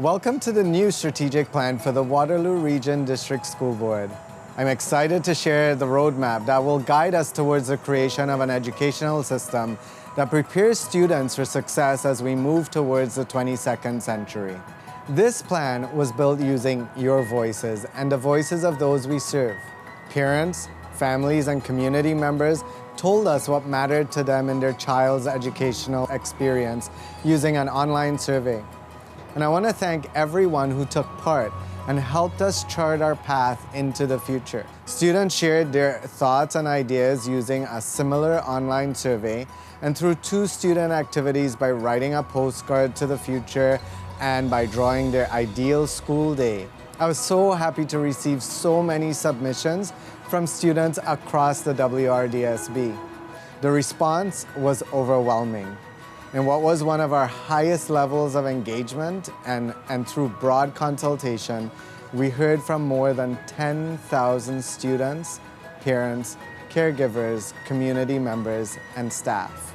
Welcome to the new strategic plan for the Waterloo Region District School Board. I'm excited to share the roadmap that will guide us towards the creation of an educational system that prepares students for success as we move towards the 22nd century. This plan was built using your voices and the voices of those we serve. Parents, families, and community members told us what mattered to them in their child's educational experience using an online survey. And I want to thank everyone who took part and helped us chart our path into the future. Students shared their thoughts and ideas using a similar online survey and through 2 student activities by writing a postcard to the future and by drawing their ideal school day. I was so happy to receive so many submissions from students across the WRDSB. The response was overwhelming. In what was one of our highest levels of engagement and through broad consultation, we heard from more than 10,000 students, parents, caregivers, community members, and staff.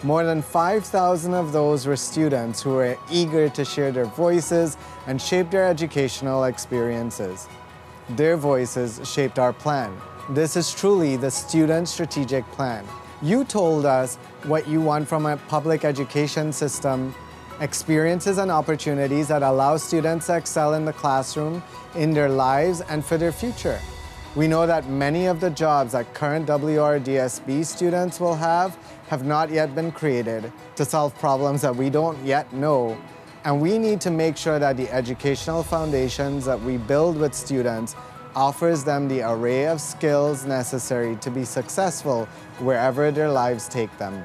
More than 5,000 of those were students who were eager to share their voices and shape their educational experiences. Their voices shaped our plan. This is truly the student strategic plan. You told us what you want from a public education system, experiences and opportunities that allow students to excel in the classroom, in their lives, and for their future. We know that many of the jobs that current WRDSB students will have not yet been created to solve problems that we don't yet know, and we need to make sure that the educational foundations that we build with students offers them the array of skills necessary to be successful wherever their lives take them.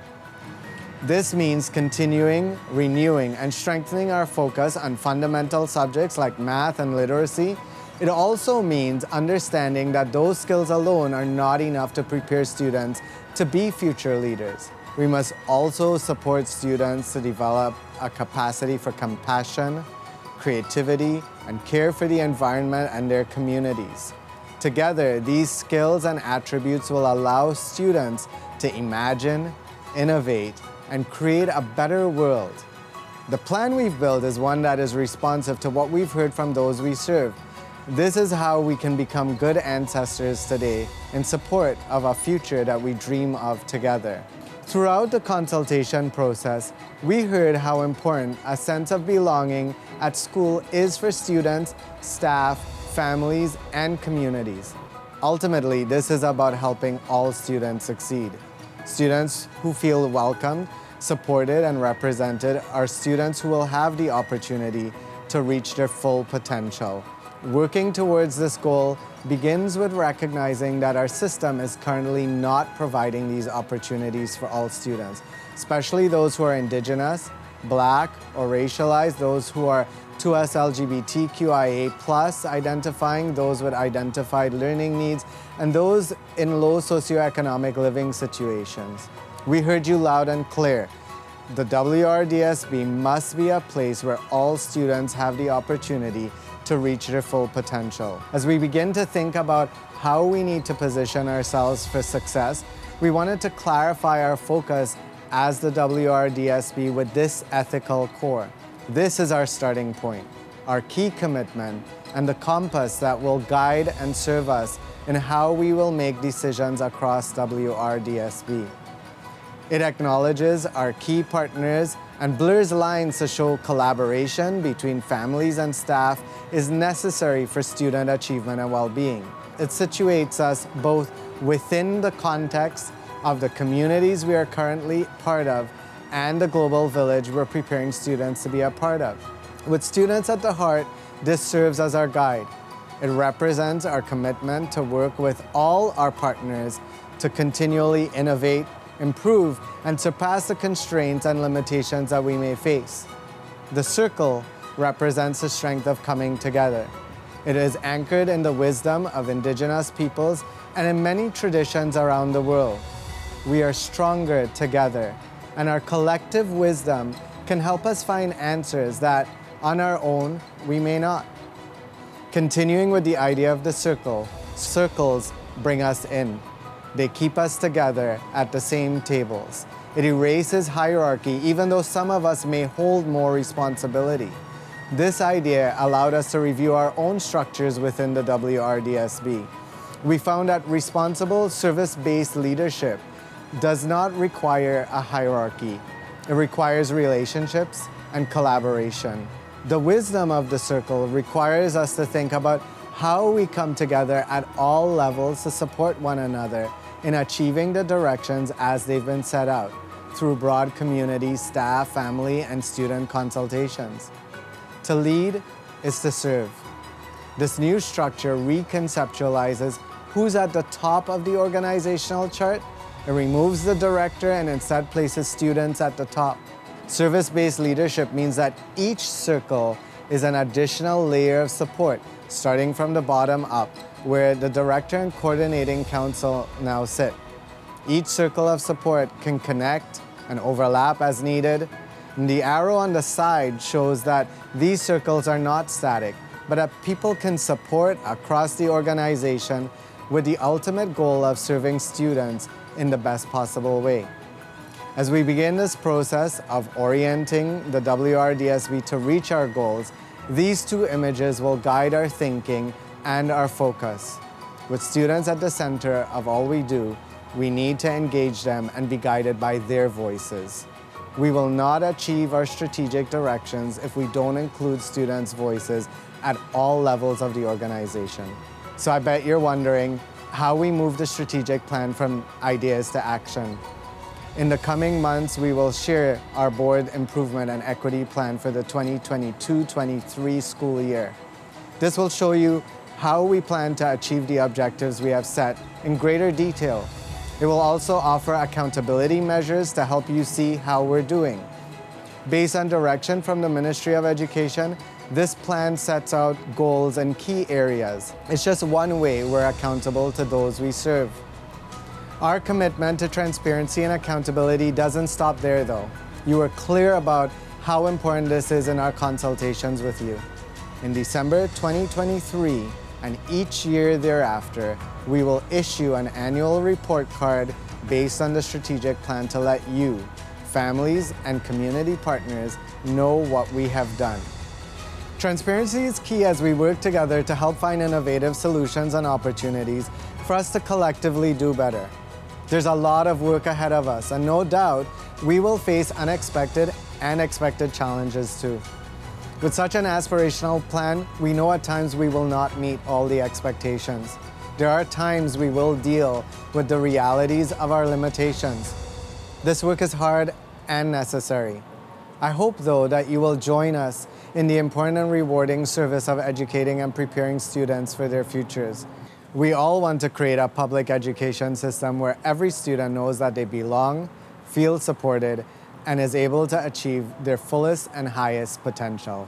This means continuing, renewing, and strengthening our focus on fundamental subjects like math and literacy. It also means understanding that those skills alone are not enough to prepare students to be future leaders. We must also support students to develop a capacity for compassion, creativity, and care for the environment and their communities. Together, these skills and attributes will allow students to imagine, innovate, and create a better world. The plan we've built is one that is responsive to what we've heard from those we serve. This is how we can become good ancestors today in support of a future that we dream of together. Throughout the consultation process, we heard how important a sense of belonging at school is for students, staff, families, and communities. Ultimately, this is about helping all students succeed. Students who feel welcomed, supported, and represented are students who will have the opportunity to reach their full potential. Working towards this goal begins with recognizing that our system is currently not providing these opportunities for all students, especially those who are Indigenous, Black, or racialized, those who are 2S LGBTQIA+, identifying, those with identified learning needs, and those in low socioeconomic living situations. We heard you loud and clear. The WRDSB must be a place where all students have the opportunity to reach their full potential. As we begin to think about how we need to position ourselves for success, we wanted to clarify our focus as the WRDSB with this ethical core. This is our starting point, our key commitment, and the compass that will guide and serve us in how we will make decisions across WRDSB. It acknowledges our key partners and blurs lines to show collaboration between families and staff is necessary for student achievement and well-being. It situates us both within the context of the communities we are currently part of and the global village we're preparing students to be a part of. With students at the heart, this serves as our guide. It represents our commitment to work with all our partners to continually innovate, improve, and surpass the constraints and limitations that we may face. The circle represents the strength of coming together. It is anchored in the wisdom of Indigenous peoples and in many traditions around the world. We are stronger together, and our collective wisdom can help us find answers that, on our own, we may not. Continuing with the idea of the circle, circles bring us in. They keep us together at the same tables. It erases hierarchy, even though some of us may hold more responsibility. This idea allowed us to review our own structures within the WRDSB. We found that responsible service-based leadership does not require a hierarchy. It requires relationships and collaboration. The wisdom of the circle requires us to think about how we come together at all levels to support one another in achieving the directions as they've been set out through broad community, staff, family, and student consultations. To lead is to serve. This new structure reconceptualizes who's at the top of the organizational chart. It removes the director and instead places students at the top. Service-based leadership means that each circle is an additional layer of support, starting from the bottom up, where the director and coordinating council now sit. Each circle of support can connect and overlap as needed. And the arrow on the side shows that these circles are not static, but that people can support across the organization with the ultimate goal of serving students in the best possible way. As we begin this process of orienting the WRDSB to reach our goals, these two images will guide our thinking and our focus. With students at the center of all we do, we need to engage them and be guided by their voices. We will not achieve our strategic directions if we don't include students' voices at all levels of the organization. So I bet you're wondering how we move the strategic plan from ideas to action. In the coming months, we will share our board improvement and equity plan for the 2022-23 school year. This will show you how we plan to achieve the objectives we have set in greater detail. It will also offer accountability measures to help you see how we're doing. Based on direction from the Ministry of Education, this plan sets out goals in key areas. It's just one way we're accountable to those we serve. Our commitment to transparency and accountability doesn't stop there though. You were clear about how important this is in our consultations with you. In December 2023 and each year thereafter, we will issue an annual report card based on the strategic plan to let you, families, and community partners know what we have done. Transparency is key as we work together to help find innovative solutions and opportunities for us to collectively do better. There's a lot of work ahead of us, and no doubt we will face unexpected and expected challenges too. With such an aspirational plan, we know at times we will not meet all the expectations. There are times we will deal with the realities of our limitations. This work is hard and necessary. I hope, though, that you will join us in the important and rewarding service of educating and preparing students for their futures. We all want to create a public education system where every student knows that they belong, feel supported, and is able to achieve their fullest and highest potential.